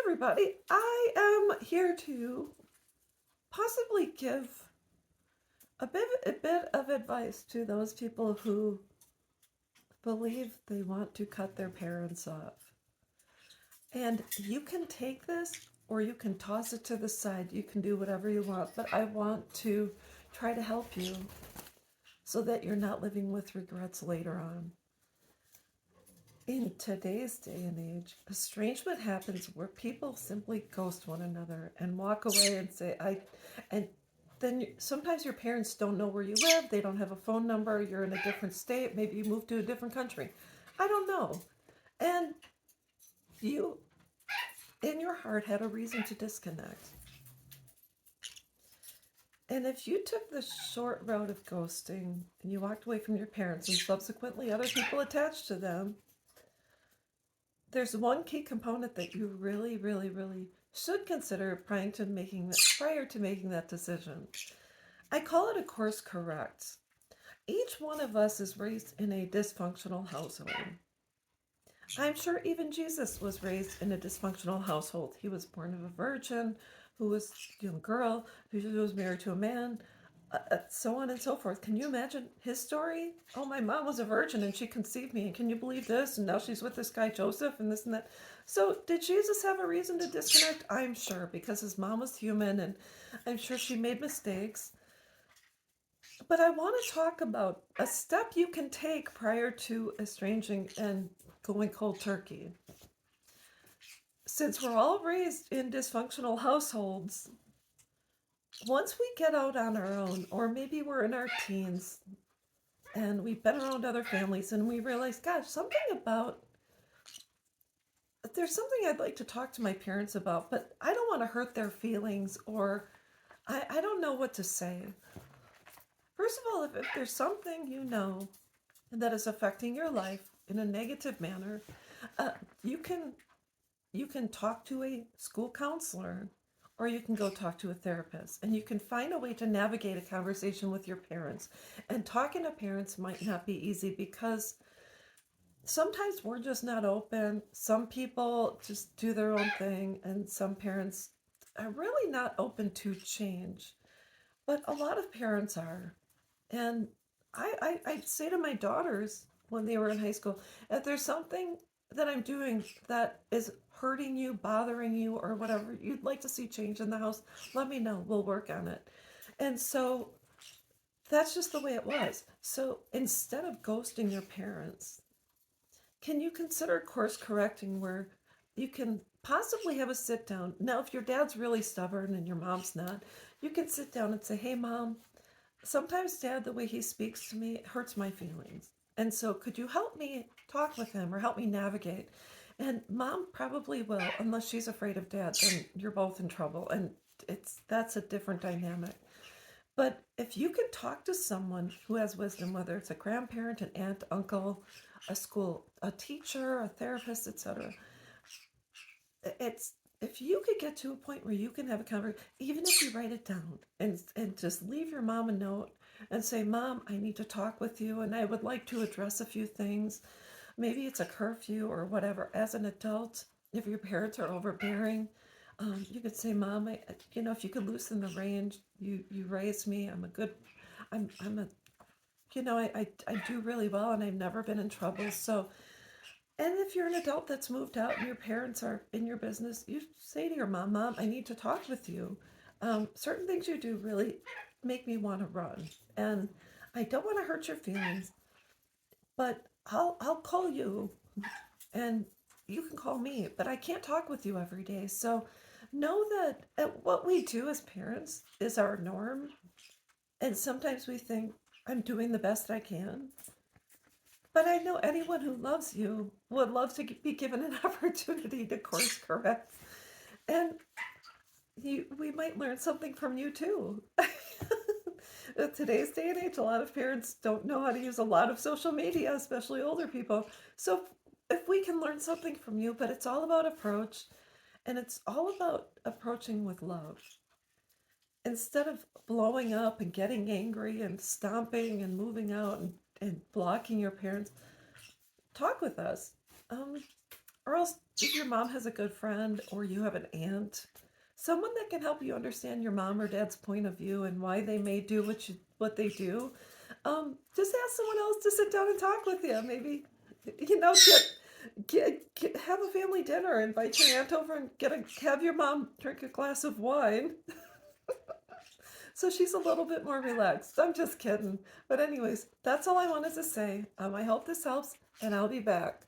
everybody. I am here to possibly give a bit of advice to those people who believe they want to cut their parents off. And you can take this or you can toss it to the side. You can do whatever you want, but I want to try to help you so that you're not living with regrets later on. In today's day and age, estrangement happens where people simply ghost one another and walk away and say, and then sometimes your parents don't know where you live, they don't have a phone number, you're in a different state, maybe you moved to a different country. I don't know. And you, in your heart, had a reason to disconnect. And if you took the short route of ghosting and you walked away from your parents and subsequently other people attached to them, there's one key component that you really, really, really should consider prior to making that decision. I call it a course correct. Each one of us is raised in a dysfunctional household. I'm sure even Jesus was raised in a dysfunctional household. He was born of a virgin who was a young girl who was married to a man, so on and so forth. Can you imagine his story? Oh, my mom was a virgin and she conceived me, and can you believe this? And now she's with this guy Joseph and this and that. So did Jesus have a reason to disconnect? I'm sure, because his mom was human and I'm sure she made mistakes. But I want to talk about a step you can take prior to estranging and going cold turkey. Since we're all raised in dysfunctional households, once we get out on our own, or maybe we're in our teens and we've been around other families and we realize, gosh, there's something I'd like to talk to my parents about, but I don't want to hurt their feelings, or I don't know what to say. First of all, if there's something you know that is affecting your life in a negative manner, you can talk to a school counselor, or you can go talk to a therapist, and you can find a way to navigate a conversation with your parents. And talking to parents might not be easy because sometimes we're just not open. Some people just do their own thing, and some parents are really not open to change. But a lot of parents are. And I say to my daughters when they were in high school, if there's something that I'm doing that is hurting you, bothering you, or whatever, you'd like to see change in the house, let me know. We'll work on it. And so that's just the way it was. So instead of ghosting your parents, can you consider course correcting where you can possibly have a sit down? Now, if your dad's really stubborn and your mom's not, you can sit down and say, hey, Mom, sometimes Dad, the way he speaks to me hurts my feelings. And so could you help me talk with him or help me navigate? And Mom probably will, unless she's afraid of Dad, then you're both in trouble. And that's a different dynamic. But if you can talk to someone who has wisdom, whether it's a grandparent, an aunt, uncle, a teacher, a therapist, etc., it's if you could get to a point where you can have a conversation, even if you write it down and just leave your mom a note and say, Mom, I need to talk with you and I would like to address a few things. Maybe it's a curfew or whatever. As an adult, if your parents are overbearing, you could say, Mom, if you could loosen the range, you raised me. I'm a, I do really well and I've never been in trouble. So, and if you're an adult that's moved out and your parents are in your business, you say to your mom, Mom, I need to talk with you. Certain things you do really make me want to run. And I don't want to hurt your feelings, but I'll call you and you can call me, but I can't talk with you every day. So know that what we do as parents is our norm. And sometimes we think, I'm doing the best I can. But I know anyone who loves you would love to be given an opportunity to course correct. And we might learn something from you too. In today's day and age, a lot of parents don't know how to use a lot of social media, especially older people. So if we can learn something from you, but it's all about approach, and it's all about approaching with love. Instead of blowing up and getting angry and stomping and moving out and blocking your parents, talk with us. Or else, if your mom has a good friend or you have an aunt, someone that can help you understand your mom or dad's point of view and why they may do what they do, just ask someone else to sit down and talk with you. Maybe, have a family dinner, invite your aunt over and have your mom drink a glass of wine so she's a little bit more relaxed. I'm just kidding. But anyways, that's all I wanted to say. I hope this helps, and I'll be back.